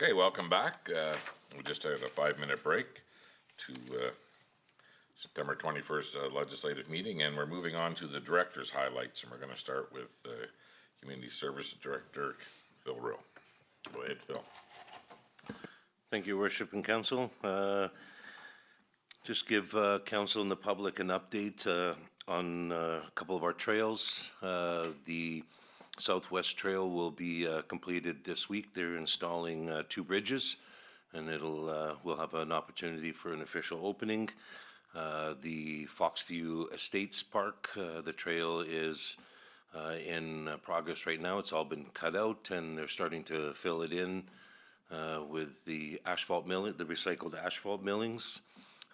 Okay, welcome back. We just had a 5-minute break to September 21st legislative meeting, and we're moving on to the director's highlights, and we're going to start with Community Services Director Phil Rowe. Go ahead, Phil. Thank you, Worship and Council. Just give Council and the public an update on a couple of our trails. The Southwest Trail will be completed this week. They're installing 2 bridges, and we'll have an opportunity for an official opening. The Foxview Estates Park, the trail is in progress right now. It's all been cut out, and they're starting to fill it in with the asphalt milling, the recycled asphalt millings.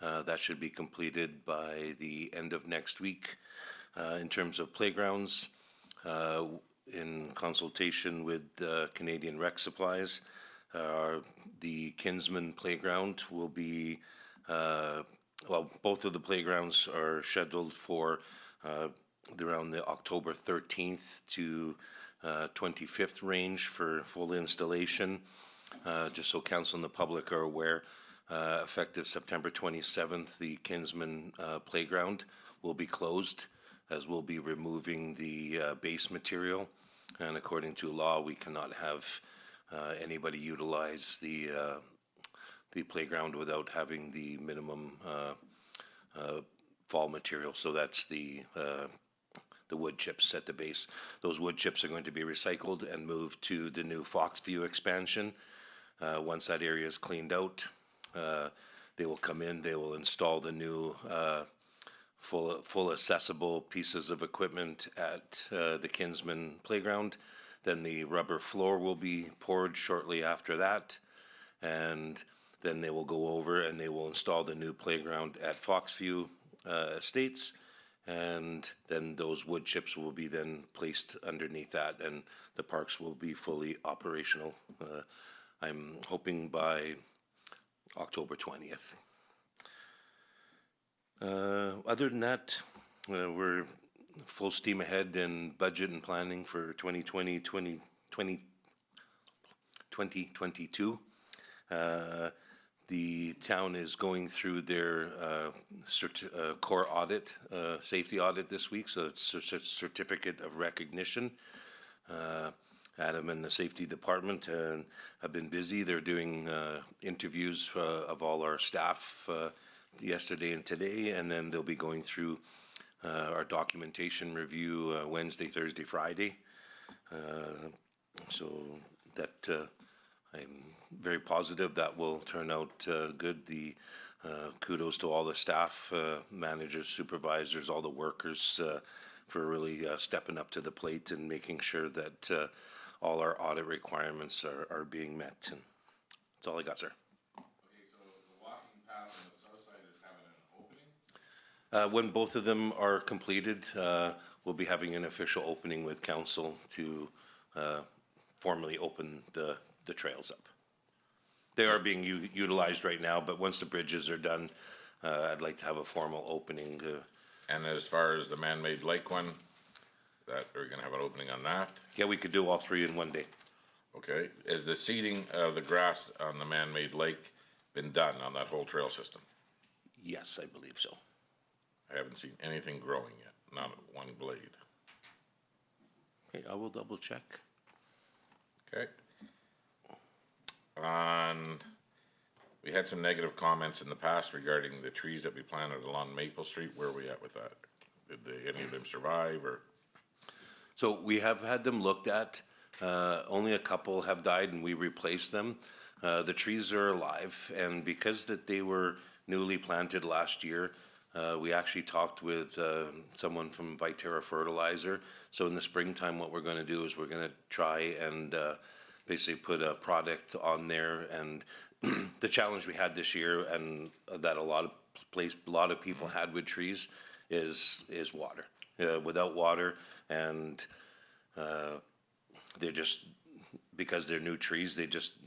That should be completed by the end of next week. In terms of playgrounds, in consultation with Canadian Rec Supplies, the Kinsman Playground will be, both of the playgrounds are scheduled for around the October 13th to 25th range for full installation. Just so Council and the public are aware, effective September 27th, the Kinsman Playground will be closed, as we'll be removing the base material. And according to law, we cannot have anybody utilize the playground without having the minimum fall material. So that's the wood chips at the base. Those wood chips are going to be recycled and moved to the new Foxview expansion. Once that area is cleaned out, they will come in, they will install the new full accessible pieces of equipment at the Kinsman Playground. Then the rubber floor will be poured shortly after that, and then they will go over and they will install the new playground at Foxview Estates, and then those wood chips will be then placed underneath that, and the parks will be fully operational. I'm hoping by October 20th. Other than that, we're full steam ahead in budget and planning for 2022. The town is going through their core audit, safety audit this week, so it's a certificate of recognition. Adam and the safety department have been busy. They're doing interviews of all our staff yesterday and today, and then they'll be going through our documentation review Wednesday, Thursday, Friday. So that I'm very positive that will turn out good. The kudos to all the staff, managers, supervisors, all the workers for really stepping up to the plate and making sure that all our audit requirements are being met. And that's all I got, sir. When both of them are completed, we'll be having an official opening with council to formally open the trails up. They are being utilized right now, but once the bridges are done, I'd like to have a formal opening. And as far as the man-made lake one, are we going to have an opening on that? Yeah, we could do all 3 in one day. Okay. Is the seeding of the grass on the man-made lake been done on that whole trail system? Yes, I believe so. I haven't seen anything growing yet, not one blade. Okay, I will double check. Okay. We had some negative comments in the past regarding the trees that we planted along Maple Street. Where are we at with that? Did any of them survive, or? So we have had them looked at. Only a couple have died, and we replaced them. The trees are alive, and because that they were newly planted last year, we actually talked with someone from Viterra Fertilizer. So in the springtime, what we're going to do is we're going to try and basically put a product on there. And the challenge we had this year, and that a lot of people had with trees, is water. Without water, and they're just, because they're new trees, they just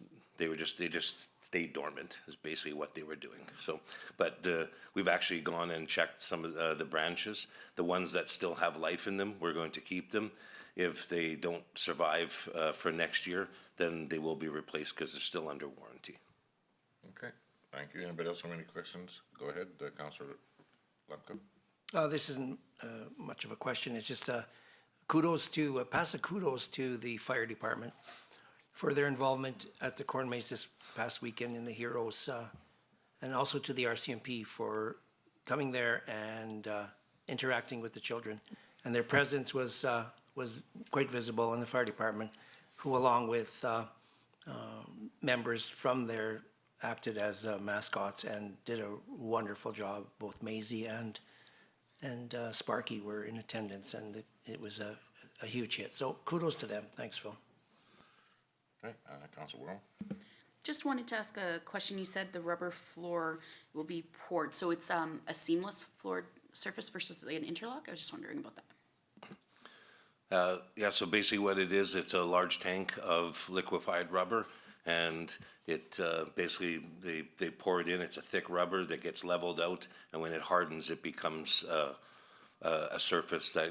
stayed dormant is basically what they were doing. So, but we've actually gone and checked some of the branches. The ones that still have life in them, we're going to keep them, if they don't survive for next year, then they will be replaced because they're still under warranty. Okay, thank you. Anybody else have any questions? Go ahead, Councillor Lemko. This isn't much of a question. It's just pass a kudos to the fire department for their involvement at the corn maze this past weekend in the Heroes, and also to the RCMP for coming there and interacting with the children. And their presence was quite visible in the fire department, who along with members from there acted as mascots and did a wonderful job. Both Maisie and Sparky were in attendance, and it was a huge hit. So kudos to them. Thanks, Phil. Okay, Councillor Worrell. Just wanted to ask a question. You said the rubber floor will be poured, so it's a seamless floored surface versus an interlock? I was just wondering about that. Yeah, so basically what it is, it's a large tank of liquefied rubber, and it basically, they pour it in. It's a thick rubber that gets leveled out, and when it hardens, it becomes a surface that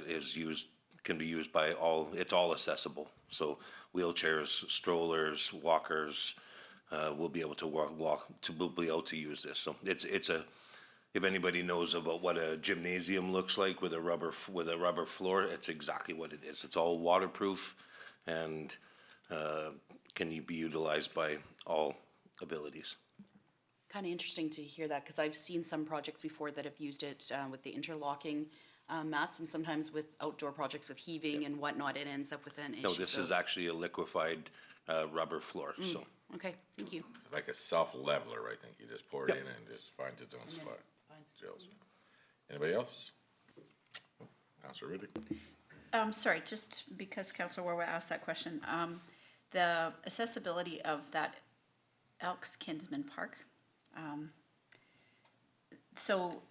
can be used by all. It's all accessible. So wheelchairs, strollers, walkers will be able to will be able to use this. So it's a. If anybody knows about what a gymnasium looks like with a rubber floor, it's exactly what it is. It's all waterproof and can be utilized by all abilities. Kind of interesting to hear that, because I've seen some projects before that have used it with the interlocking mats, and sometimes with outdoor projects with heaving and whatnot, it ends up with an issue. No, this is actually a liquified rubber floor. So Okay, thank you. It's like a self-leveler, I think. You just pour it in and just finds its own spot. Gels. Anybody else? Councillor Riddick. Sorry, just because Councillor Warwa asked that question, the accessibility of that Elks Kinsman Park. So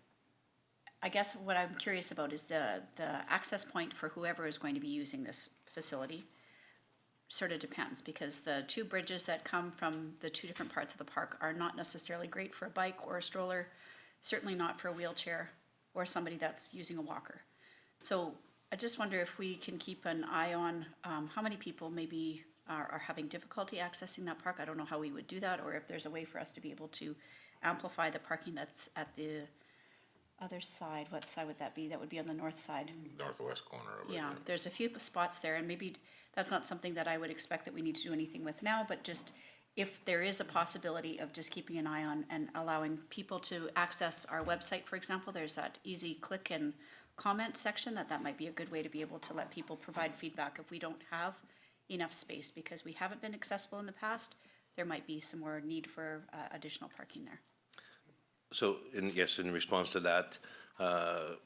I guess what I'm curious about is the access point for whoever is going to be using this facility. Sort of depends, because the two bridges that come from the two different parts of the park are not necessarily great for a bike or a stroller, certainly not for a wheelchair or somebody that's using a walker. So I just wonder if we can keep an eye on how many people maybe are having difficulty accessing that park. I don't know how we would do that, or if there's a way for us to be able to amplify the parking that's at the other side. What side would that be? That would be on the north side. Northwest corner of it. Yeah, there's a few spots there, and maybe that's not something that I would expect that we need to do anything with now, but just if there is a possibility of just keeping an eye on and allowing people to access our website, for example, there's that easy click and comment section, that might be a good way to be able to let people provide feedback if we don't have enough space, because we haven't been accessible in the past. There might be some more need for additional parking there. So, in response to that, all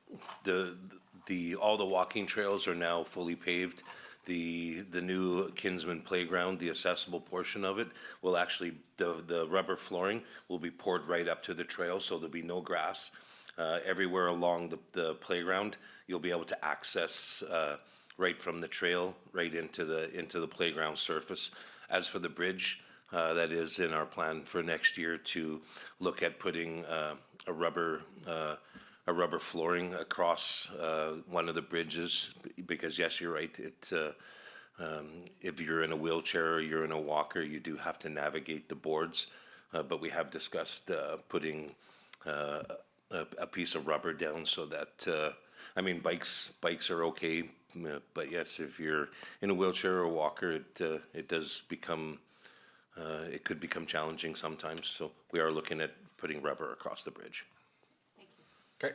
the walking trails are now fully paved. The new Kinsman Playground, the accessible portion of it, will actually, the rubber flooring will be poured right up to the trail, so there'll be no grass. Everywhere along the playground, you'll be able to access right from the trail, right into the playground surface. As for the bridge, that is in our plan for next year to look at putting a rubber flooring across one of the bridges, because yes, you're right. If you're in a wheelchair or you're in a walker, you do have to navigate the boards. But we have discussed putting a piece of rubber down so that bikes are okay. But yes, if you're in a wheelchair or a walker, it does become it could become challenging sometimes. So we are looking at putting rubber across the bridge. Thank you. Okay,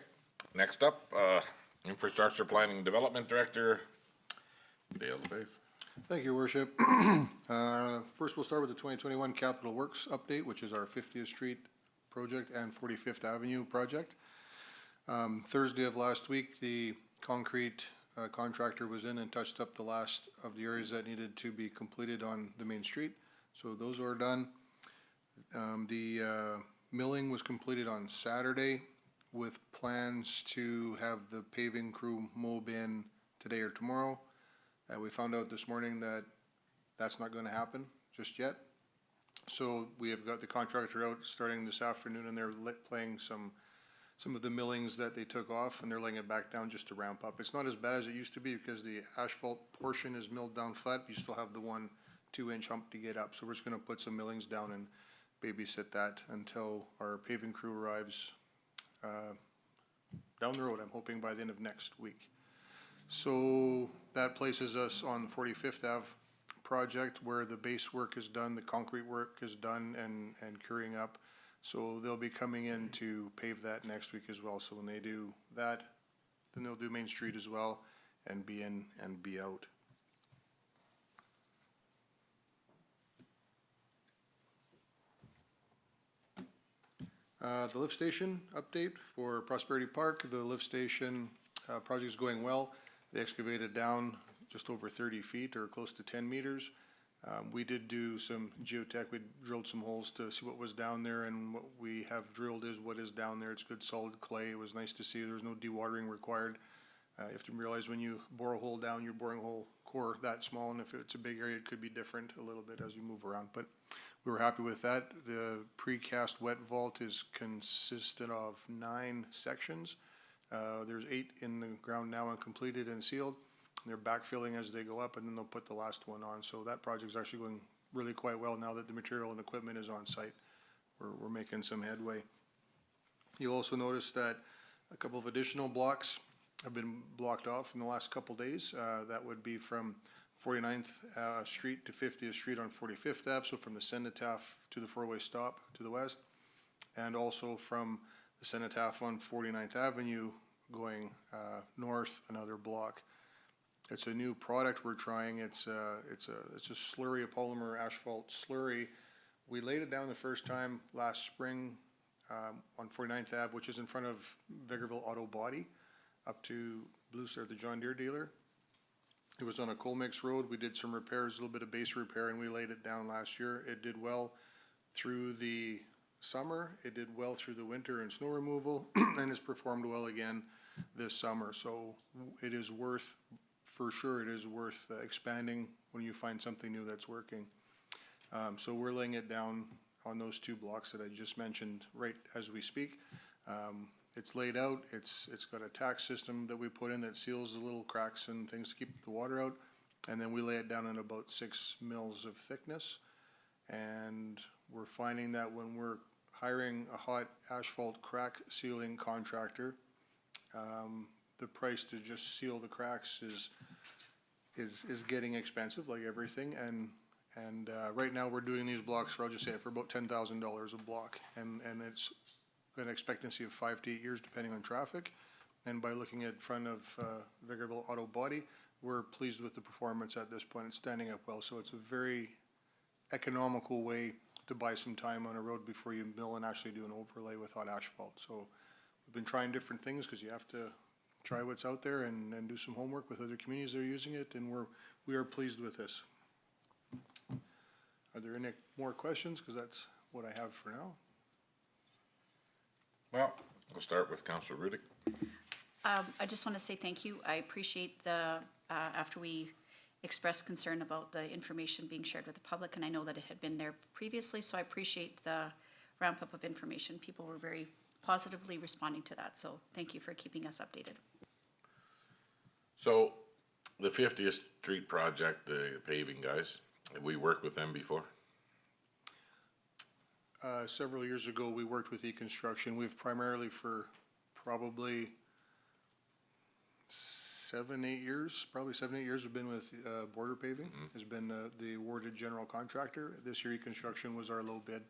next up, Infrastructure Planning and Development Director, Dale DeFave. Thank you, Worship. First, we'll start with the 2021 Capital Works update, which is our 50th Street project and 45th Avenue project. Thursday of last week, the concrete contractor was in and touched up the last of the areas that needed to be completed on the main street. So those are done. The milling was completed on Saturday with plans to have the paving crew mow in today or tomorrow. We found out this morning that that's not going to happen just yet. So we have got the contractor out starting this afternoon, and they're laying some some of the millings that they took off, and they're laying it back down just to ramp up. It's not as bad as it used to be because the asphalt portion is milled down flat, but you still have the 1-2 inch hump to get up. So we're just gonna put some millings down and babysit that until our paving crew arrives down the road, I'm hoping by the end of next week. So that places us on 45th Ave project where the base work is done, the concrete work is done and curing up. So they'll be coming in to pave that next week as well. So when they do that, then they'll do Main Street as well and be in and be out. The lift station update for Prosperity Park. The lift station project is going well. They excavated down just over 30 feet or close to 10 meters. We did do some geotech. We drilled some holes to see what was down there, and what we have drilled is what is down there. It's good solid clay. It was nice to see there was no dewatering required. You have to realize when you bore a hole down, you're boring a hole core that small, and if it's a big area, it could be different a little bit as you move around. But we were happy with that. The precast wet vault is consistent of 9 sections. There's 8 in the ground now and completed and sealed. They're backfilling as they go up, and then they'll put the last one on. So that project's actually going really quite well now that the material and equipment is on site. We're making some headway. You'll also notice that a couple of additional blocks have been blocked off in the last couple days. That would be from 49th Street to 50th Street on 45th Ave, so from the Cenotaph to the four-way stop to the west, and also from the Cenotaph on 49th Avenue going north another block. It's a new product we're trying. It's a slurry, a polymer asphalt slurry. We laid it down the first time last spring on 49th Ave, which is in front of Vegreville Auto Body, up to Blue Star, the John Deere dealer. It was on a coal mix road. We did some repairs, a little bit of base repair, and we laid it down last year. It did well through the summer. It did well through the winter and snow removal, and it's performed well again this summer. So it is worth, for sure, it is worth expanding when you find something new that's working. So we're laying it down on those 2 blocks that I just mentioned right as we speak. It's laid out. It's got a tack system that we put in that seals the little cracks and things to keep the water out. And then we lay it down in about 6 mils of thickness. And we're finding that when we're hiring a hot asphalt crack sealing contractor, the price to just seal the cracks is getting expensive, like everything. And right now we're doing these blocks for, I'll just say it, for about $10,000 a block. And it's an expectancy of 5 to 8 years depending on traffic. And by looking at front of Vegreville Auto Body, we're pleased with the performance at this point. It's standing up well. So it's a very economical way to buy some time on a road before you mill and actually do an overlay with hot asphalt. So we've been trying different things because you have to try what's out there and do some homework with other communities that are using it, and we are pleased with this. Are there any more questions? Because that's what I have for now. Well, we'll start with Councillor Rudick. I just want to say thank you. I appreciate after we expressed concern about the information being shared with the public, and I know that it had been there previously, so I appreciate the ramp up of information. People were very positively responding to that, so thank you for keeping us updated. So the 50th Street project, the paving guys, have we worked with them before? Several years ago, we worked with E-Construction. We've primarily for probably 7, 8 years, we've been with Border Paving, has been the awarded general contractor. This year, E-Construction was our low bid,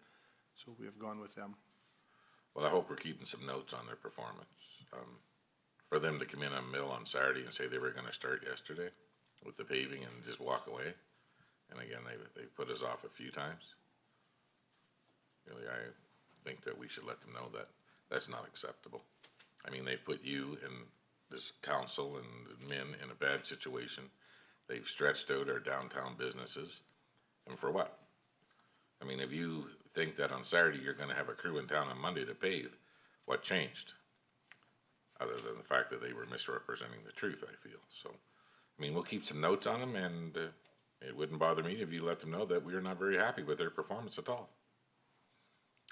so we have gone with them. Well, I hope we're keeping some notes on their performance. For them to come in on mill on Saturday and say they were gonna start yesterday with the paving and just walk away, and again, they put us off a few times. Really, I think that we should let them know that that's not acceptable. I mean, they've put you and this council and admin in a bad situation. They've stretched out our downtown businesses, and for what? I mean, if you think that on Saturday you're gonna have a crew in town on Monday to pave, what changed? Other than the fact that they were misrepresenting the truth, I feel. So, I mean, we'll keep some notes on them, and it wouldn't bother me if you let them know that we are not very happy with their performance at all.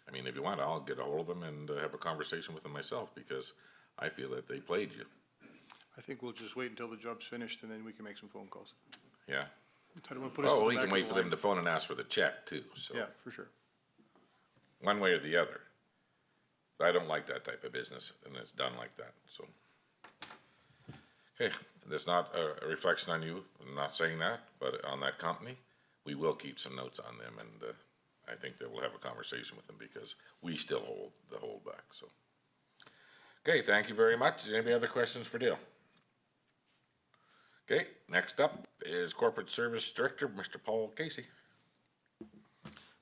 I mean, if you want, I'll get a hold of them and have a conversation with them myself, because I feel that they played you. I think we'll just wait until the job's finished and then we can make some phone calls. Yeah? I don't wanna put us to Oh, the we back can of wait the for them line. to phone and ask for the check too, so. Yeah, for sure. One way or the other. I don't like that type of business, and it's done like that, so. Okay, that's not a reflection on you, I'm not saying that, but on that company, we will keep some notes on them, and, I think that we'll have a conversation with them, because we still hold the holdback, so. Okay, thank you very much. Any other questions for Dale? Okay, next up is Corporate Service Director, Mr. Paul Casey.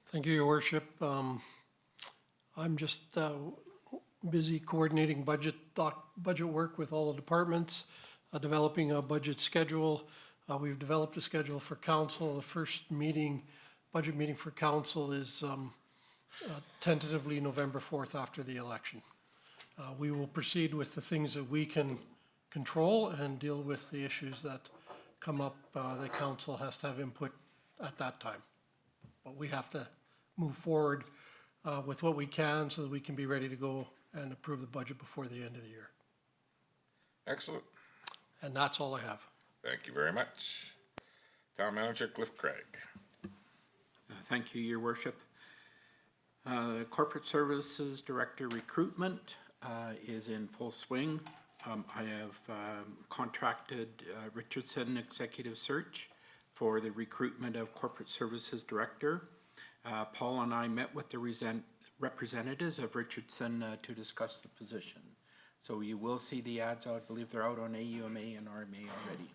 Thank you, Your Worship. I'm just busy coordinating budget work with all the departments, developing a budget schedule. We've developed a schedule for council. The first meeting, budget meeting for council is tentatively November 4th after the election. We will proceed with the things that we can control and deal with the issues that come up. The council has to have input at that time. But we have to move forward with what we can so that we can be ready to go and approve the budget before the end of the year. Excellent. And that's all I have. Thank you very much. Town Manager Cliff Craig. Thank you, Your Worship. Corporate Services Director Recruitment is in full swing. I have contracted Richardson Executive Search for the recruitment of Corporate Services Director. Paul and I met with the representatives of Richardson to discuss the position. So you will see the ads out. I believe they're out on AUMA and RMA already.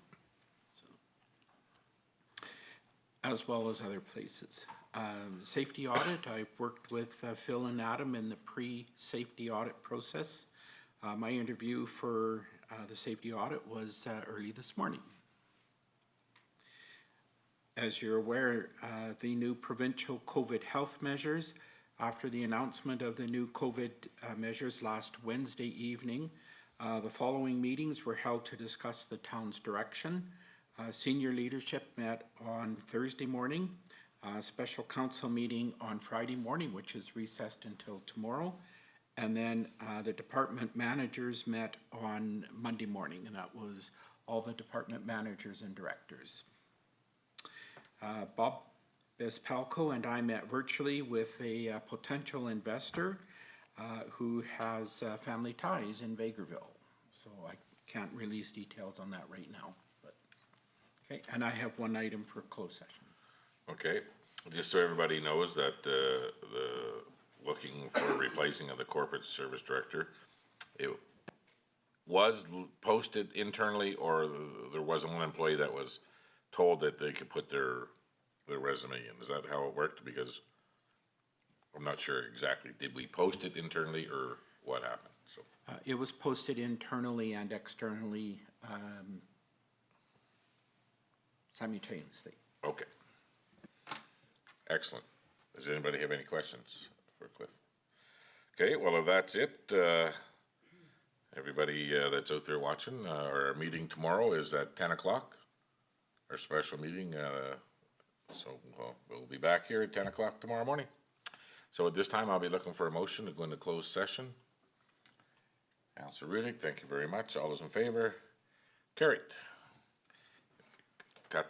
As well as other places. Safety audit, I've worked with Phil and Adam in the pre-safety audit process. My interview for the safety audit was early this morning. As you're aware, the new provincial COVID health measures, after the announcement of the new COVID measures last Wednesday evening, the following meetings were held to discuss the town's direction. Senior leadership met on Thursday morning, special council meeting on Friday morning, which is recessed until tomorrow. And then the department managers met on Monday morning, and that was all the department managers and directors. Bob Bespalko and I met virtually with a potential investor who has family ties in Vegreville. So I can't release details on that right now. Okay, and I have one item for closed session. Okay, just so everybody knows that the looking for replacing of the Corporate Service Director, it was posted internally, or there was one employee that was told that they could put their resume in. Is that how it worked? Because I'm not sure exactly. Did we post it internally or what happened? So It was posted internally and externally simultaneously. okay. Excellent. Does anybody have any questions for Cliff? Okay, well, if that's it, everybody that's out there watching, our meeting tomorrow is at 10 o'clock. Our special meeting, so we'll be back here at 10 o'clock tomorrow morning. So at this time, I'll be looking for a motion to go into closed session. Councilor Rudick, thank you very much. All those in favor? Carried.